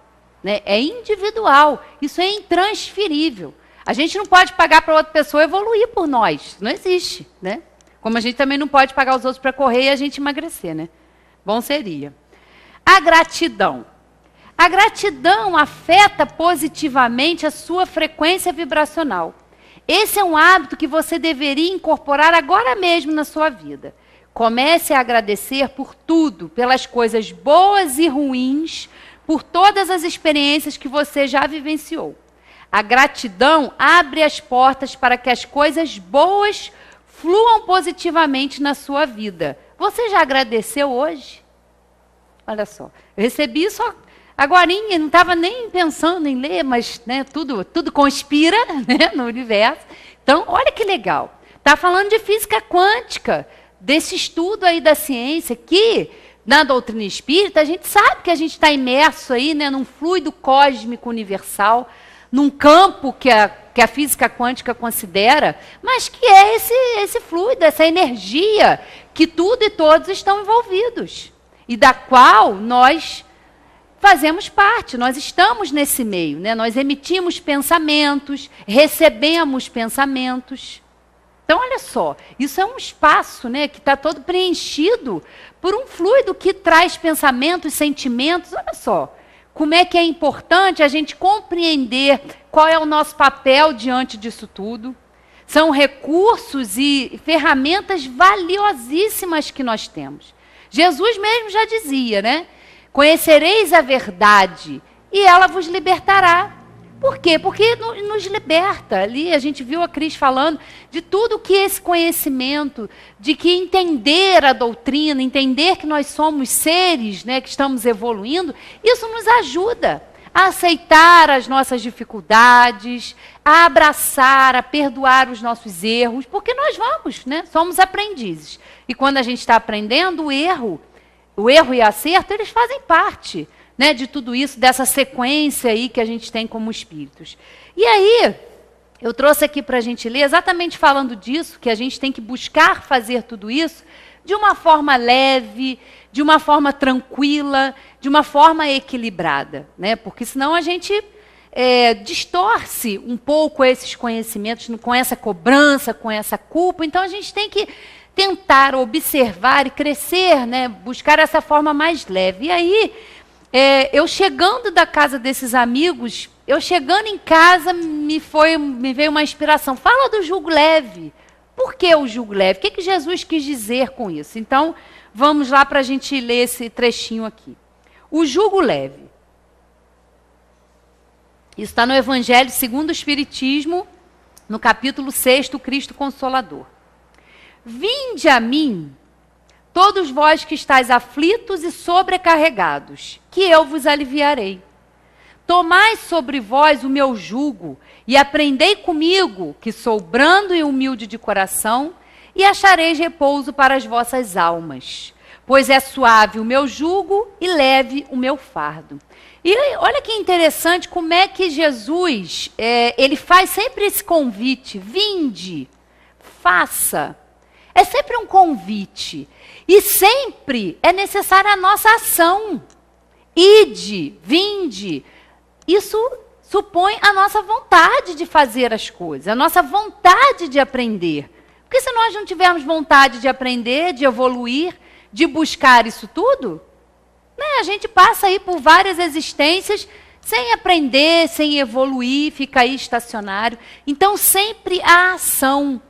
né? É individual. Isso é intransferível. A gente não pode pagar para outra pessoa evoluir por nós. Isso não existe, né? Como a gente também não pode pagar os outros para correr e a gente emagrecer, né? Bom seria. A gratidão. A gratidão afeta positivamente a sua frequência vibracional. Esse é um hábito que você deveria incorporar agora mesmo na sua vida. Comece a agradecer por tudo, pelas coisas boas e ruins, por todas as experiências que você já vivenciou. A gratidão abre as portas para que as coisas boas fluam positivamente na sua vida. Você já agradeceu hoje? Olha só, eu recebi isso agorinha, não estava nem pensando em ler, mas né, tudo conspira né, no universo. Então, olha que legal. Está falando de física quântica, desse estudo aí da ciência, que na doutrina espírita a gente sabe que a gente está imerso aí, né, num fluido cósmico universal, num campo que a física quântica considera, mas que é esse fluido, essa energia que tudo e todos estão envolvidos e da qual nós fazemos parte, nós estamos nesse meio, né? Nós emitimos pensamentos, recebemos pensamentos. Então, olha só, isso é um espaço né, que está todo preenchido por um fluido que traz pensamentos, sentimentos. Olha só, como é que é importante a gente compreender qual é o nosso papel diante disso tudo. São recursos e ferramentas valiosíssimas que nós temos. Jesus mesmo já dizia, né? Conhecereis a verdade e ela vos libertará. Por quê? Porque nos liberta. Ali a gente viu a Cris falando de tudo que esse conhecimento, de que entender a doutrina, entender que nós somos seres né, que estamos evoluindo, isso nos ajuda a aceitar as nossas dificuldades, a abraçar, a perdoar os nossos erros, porque nós vamos, né? Somos aprendizes. E quando a gente está aprendendo, o erro e acerto, eles fazem parte né, de tudo isso, dessa sequência aí que a gente tem como espíritos. E aí, eu trouxe aqui para a gente ler, exatamente falando disso, que a gente tem que buscar fazer tudo isso de uma forma leve, de uma forma tranquila, de uma forma equilibrada, né? Porque senão a gente distorce um pouco esses conhecimentos com essa cobrança, com essa culpa. Então a gente tem que tentar observar e crescer, né? Buscar essa forma mais leve. E aí, eu chegando da casa desses amigos, eu chegando em casa, me veio uma inspiração. Fala do jugo leve. Por que o jugo leve? O que Jesus quis dizer com isso? Então, vamos lá para a gente ler esse trechinho aqui. O jugo leve. Isso está no Evangelho segundo o Espiritismo, no capítulo 6, Cristo Consolador. Vinde a mim, todos vós que estáis aflitos e sobrecarregados, que eu vos aliviarei. Tomai sobre vós o meu jugo e aprendei comigo, que sou brando e humilde de coração, e achareis repouso para as vossas almas. Pois é suave o meu jugo e leve o meu fardo. E olha que interessante como é que Jesus, ele faz sempre esse convite. Vinde, faça. É sempre um convite. E sempre é necessária a nossa ação. Ide, vinde. Isso supõe a nossa vontade de fazer as coisas, a nossa vontade de aprender. Porque se nós não tivermos vontade de aprender, de evoluir, de buscar isso tudo, né, a gente passa aí por várias existências sem aprender, sem evoluir, fica aí estacionário. Então sempre a ação,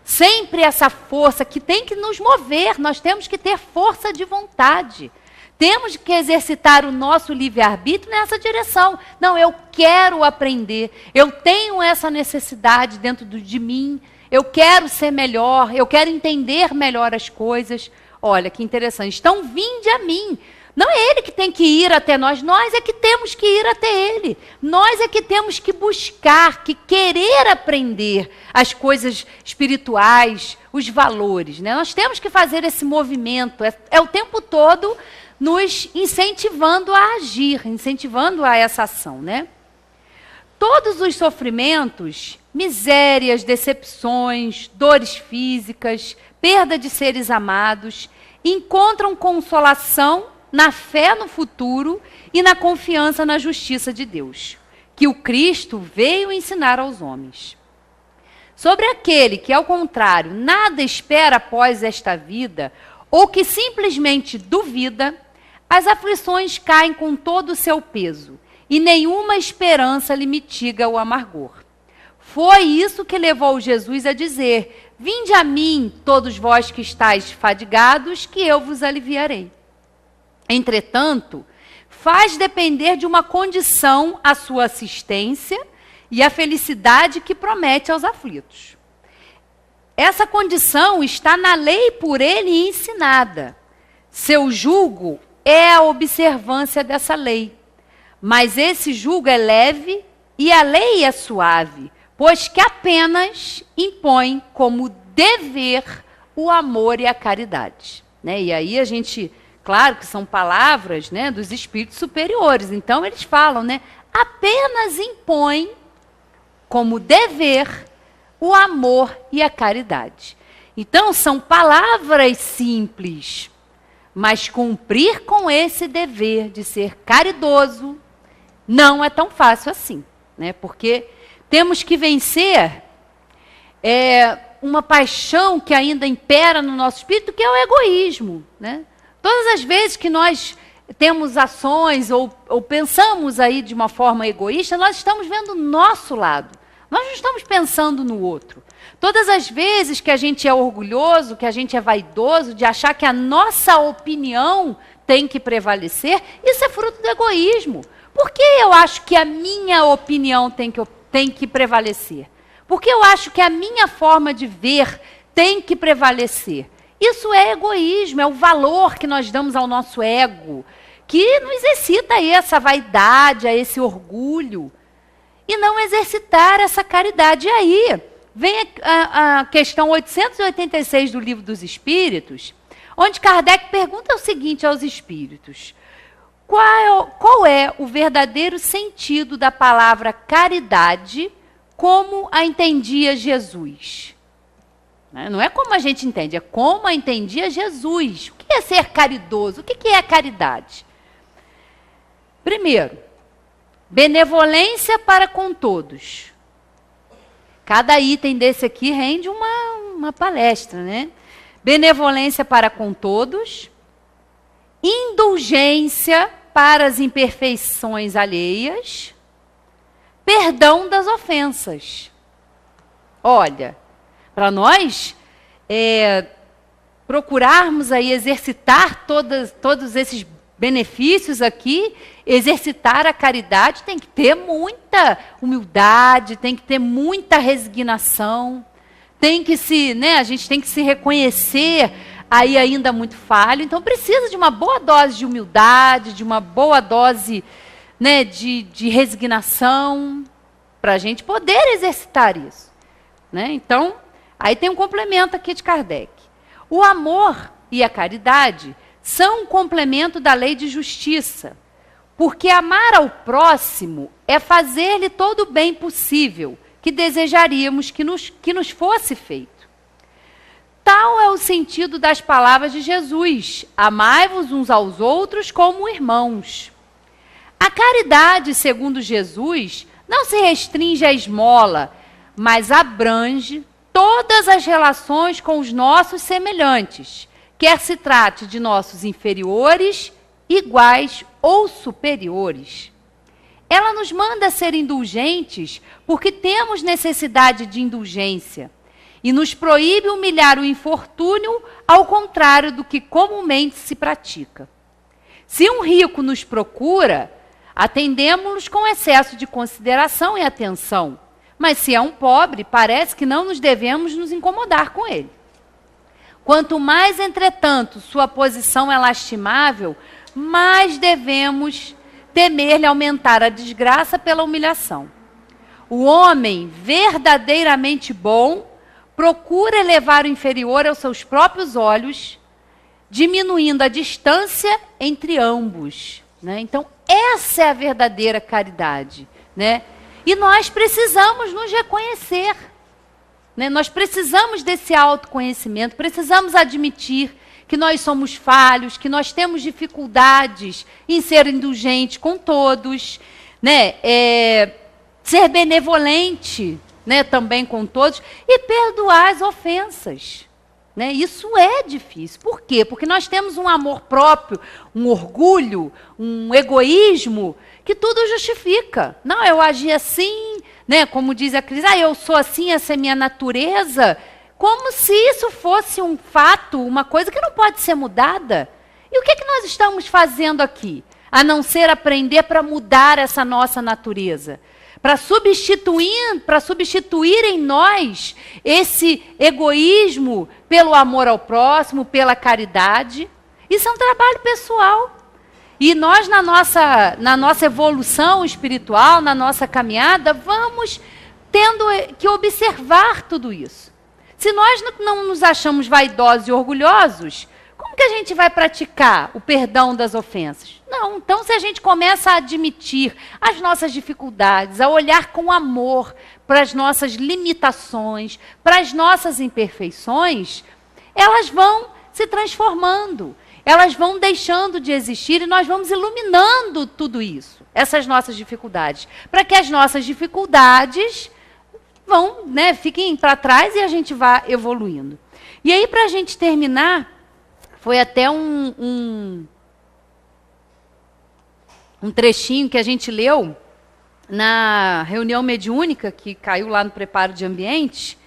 sempre essa força que tem que nos mover, nós temos que ter força de vontade. Temos que exercitar o nosso livre-arbítrio nessa direção. Não, eu quero aprender, eu tenho essa necessidade dentro de mim, eu quero ser melhor, eu quero entender melhor as coisas. Olha, que interessante. Então, vinde a mim. Não é ele que tem que ir até nós é que temos que ir até ele. Nós é que temos que buscar, que querer aprender as coisas espirituais, os valores, né? Nós temos que fazer esse movimento, é o tempo todo nos incentivando a agir, incentivando a essa ação, né? Todos os sofrimentos, misérias, decepções, dores físicas, perda de seres amados, encontram consolação na fé no futuro e na confiança na justiça de Deus, que o Cristo veio ensinar aos homens. Sobre aquele que, ao contrário, nada espera após esta vida, ou que simplesmente duvida, as aflições caem com todo o seu peso, e nenhuma esperança lhe mitiga o amargor. foi isso que levou Jesus a dizer: vinde a mim, todos vós que estáis fadigados, que eu vos aliviarei. Entretanto, faz depender de uma condição a sua assistência e a felicidade que promete aos aflitos. Essa condição está na lei por ele ensinada. Seu jugo é a observância dessa lei. Mas esse jugo é leve e a lei é suave, pois que apenas impõe como dever o amor e a caridade. E aí a gente, claro que são palavras, dos espíritos superiores, então eles falam, apenas impõe como dever o amor e a caridade. Então são palavras simples, mas cumprir com esse dever de ser caridoso não é tão fácil assim, porque temos que vencer uma paixão que ainda impera no nosso espírito, que é o egoísmo. Todas as vezes que nós temos ações ou pensamos aí de uma forma egoísta, nós estamos vendo o nosso lado. Nós não estamos pensando no outro. Todas as vezes que a gente é orgulhoso, que a gente é vaidoso, de achar que a nossa opinião tem que prevalecer, isso é fruto do egoísmo. Por que eu acho que a minha opinião tem que prevalecer? Por que eu acho que a minha forma de ver tem que prevalecer? Isso é egoísmo, é o valor que nós damos ao nosso ego, que nos excita a essa vaidade, a esse orgulho, e não exercitar essa caridade. E aí vem a questão 886 do Livro dos Espíritos, onde Kardec pergunta o seguinte aos espíritos: qual é o verdadeiro sentido da palavra caridade como a entendia Jesus? Não é como a gente entende, é como a entendia Jesus. O que é ser caridoso? O que é caridade? Primeiro, benevolência para com todos. Cada item desse aqui rende uma palestra, Benevolência para com todos, indulgência para as imperfeições alheias, perdão das ofensas. Olha, para nós procurarmos aí exercitar todos esses benefícios aqui, exercitar a caridade, tem que ter muita humildade, tem que ter muita resignação, a gente tem que se reconhecer aí ainda muito falho, então precisa de uma boa dose de humildade, de uma boa dose de resignação, para a gente poder exercitar isso. Então, aí tem um complemento aqui de Kardec. O amor e a caridade são um complemento da lei de justiça, porque amar ao próximo é fazer-lhe todo o bem possível que desejaríamos que nos fosse feito. Tal é o sentido das palavras de Jesus: amai-vos uns aos outros como irmãos. A caridade, segundo Jesus, não se restringe à esmola, mas abrange todas as relações com os nossos semelhantes, quer se trate de nossos inferiores, iguais ou superiores. Ela nos manda ser indulgentes porque temos necessidade de indulgência e nos proíbe humilhar o infortúnio, ao contrário do que comumente se pratica. Se um rico nos procura, atendemos-nos com excesso de consideração e atenção, mas se é um pobre, parece que não nos devemos nos incomodar com ele. Quanto mais, entretanto, sua posição é lastimável, mais devemos temer-lhe aumentar a desgraça pela humilhação. O homem verdadeiramente bom procura elevar o inferior aos seus próprios olhos, diminuindo a distância entre ambos. Então, essa é a verdadeira caridade. E nós precisamos nos reconhecer. Nós precisamos desse autoconhecimento, precisamos admitir que nós somos falhos, que nós temos dificuldades em ser indulgente com todos, ser benevolente, também com todos, e perdoar as ofensas. Isso é difícil. Por quê? Porque nós temos um amor próprio, um orgulho, um egoísmo que tudo justifica. Não, eu agi assim, né? Como diz a Cris, eu sou assim, essa é minha natureza, como se isso fosse um fato, uma coisa que não pode ser mudada. E o que é que nós estamos fazendo aqui? A não ser aprender para mudar essa nossa natureza. Para substituir em nós esse egoísmo pelo amor ao próximo, pela caridade. Isso é um trabalho pessoal. E nós, na nossa evolução espiritual, na nossa caminhada, vamos tendo que observar tudo isso. Se nós não nos achamos vaidosos e orgulhosos, como que a gente vai praticar o perdão das ofensas? Não. Então, se a gente começa a admitir as nossas dificuldades, a olhar com amor para as nossas limitações, para as nossas imperfeições, elas vão se transformando, elas vão deixando de existir e nós vamos iluminando tudo isso, essas nossas dificuldades, para que as nossas dificuldades fiquem para trás e a gente vá evoluindo. E aí, para a gente terminar, foi até um trechinho que a gente leu na reunião mediúnica, que caiu lá no preparo de ambiente,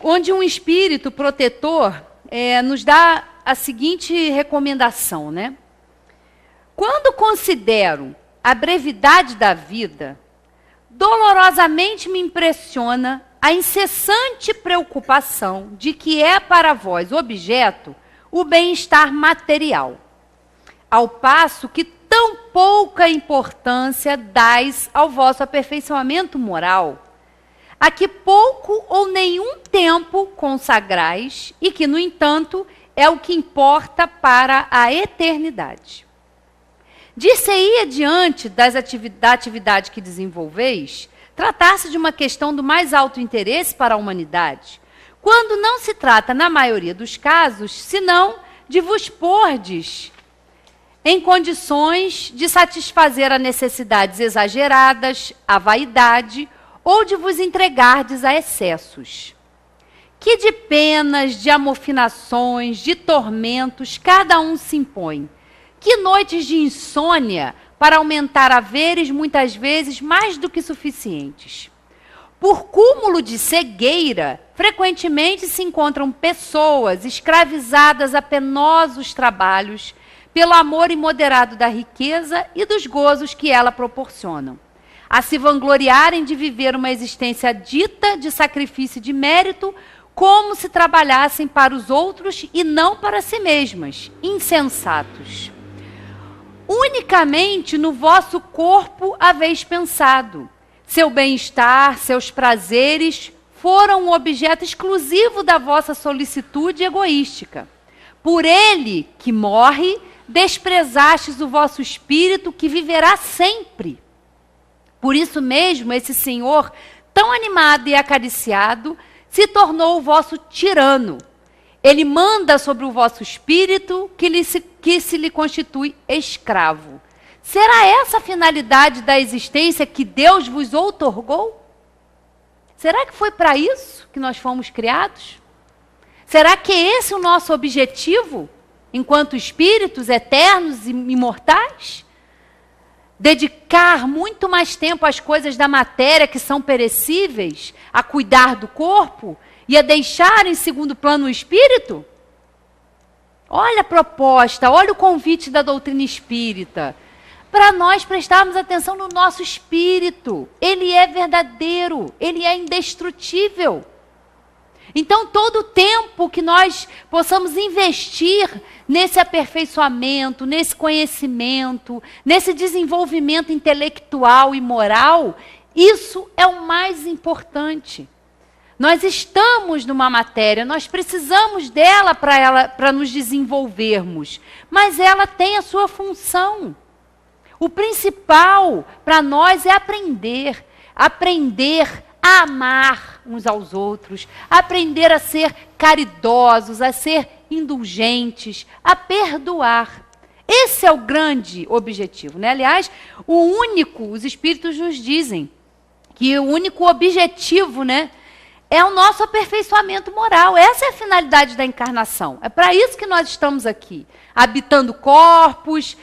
onde um espírito protetor nos dá a seguinte recomendação, né? Quando considero a brevidade da vida, dolorosamente me impressiona a incessante preocupação de que é para vós objeto o bem-estar material, ao passo que tão pouca importância dais ao vosso aperfeiçoamento moral, a que pouco ou nenhum tempo consagrais e que, no entanto, é o que importa para a eternidade. Dir-se-ia diante da atividade que desenvolveis, tratar-se de uma questão do mais alto interesse para a humanidade, quando não se trata, na maioria dos casos, senão de vos pordes em condições de satisfazer a necessidades exageradas, a vaidade, ou de vos entregardes a excessos. Que de penas, de amofinações, de tormentos, cada um se impõe. Que noites de insônia para aumentar haveres, muitas vezes mais do que suficientes. Por cúmulo de cegueira, frequentemente se encontram pessoas escravizadas a penosos trabalhos pelo amor imoderado da riqueza e dos gozos que ela proporcionam, a se vangloriarem de viver uma existência dita de sacrifício e de mérito, como se trabalhassem para os outros e não para si mesmas, insensatos. Unicamente no vosso corpo haveis pensado. Seu bem-estar, seus prazeres foram um objeto exclusivo da vossa solicitude egoística. Por ele, que morre, desprezastes o vosso espírito, que viverá sempre. Por isso mesmo, esse Senhor, tão animado e acariciado, se tornou o vosso tirano. Ele manda sobre o vosso espírito, que se lhe constitui escravo. Será essa a finalidade da existência que Deus vos outorgou? Será que foi para isso que nós fomos criados? Será que esse é o nosso objetivo, enquanto espíritos eternos e imortais? Dedicar muito mais tempo às coisas da matéria que são perecíveis, a cuidar do corpo e a deixar em segundo plano o espírito? Olha a proposta, olha o convite da doutrina espírita, para nós prestarmos atenção no nosso espírito. Ele é verdadeiro, ele é indestrutível. Então, todo o tempo que nós possamos investir nesse aperfeiçoamento, nesse conhecimento, nesse desenvolvimento intelectual e moral, isso é o mais importante. Nós estamos numa matéria, nós precisamos dela para nos desenvolvermos, mas ela tem a sua função. O principal para nós é aprender a amar uns aos outros, aprender a ser caridosos, a ser indulgentes, a perdoar. Esse é o grande objetivo, né? Aliás, os espíritos nos dizem que o único objetivo, né, é o nosso aperfeiçoamento moral. Essa é a finalidade da encarnação. É para isso que nós estamos aqui, habitando corpos,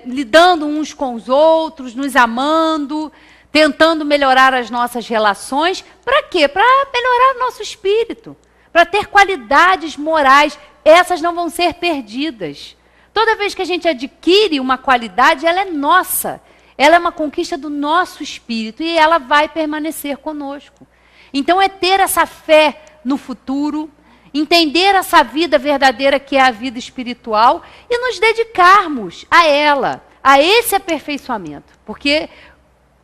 lidando uns com os outros, nos amando, tentando melhorar as nossas relações. Para quê? Para melhorar o nosso espírito, para ter qualidades morais. Essas não vão ser perdidas. Toda vez que a gente adquire uma qualidade, ela é nossa. Ela é uma conquista do nosso espírito e ela vai permanecer conosco. Então é ter essa fé no futuro, entender essa vida verdadeira que é a vida espiritual e nos dedicarmos a ela, a esse aperfeiçoamento. Porque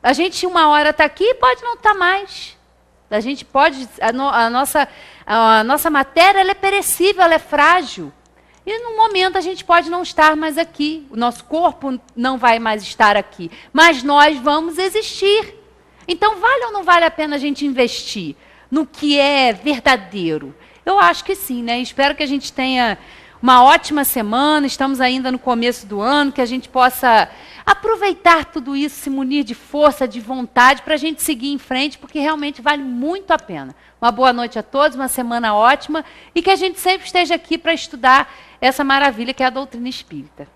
a gente uma hora está aqui e pode não estar mais. A gente pode, a nossa matéria ela é perecível, ela é frágil. E num momento a gente pode não estar mais aqui. O nosso corpo não vai mais estar aqui. Mas nós vamos existir. Então vale ou não vale a pena a gente investir no que é verdadeiro? Eu acho que sim, né? Espero que a gente tenha uma ótima semana. Estamos ainda no começo do ano, que a gente possa aproveitar tudo isso, se munir de força, de vontade, para a gente seguir em frente, porque realmente vale muito a pena. Uma boa noite a todos, uma semana ótima, e que a gente sempre esteja aqui para estudar essa maravilha que é a doutrina espírita.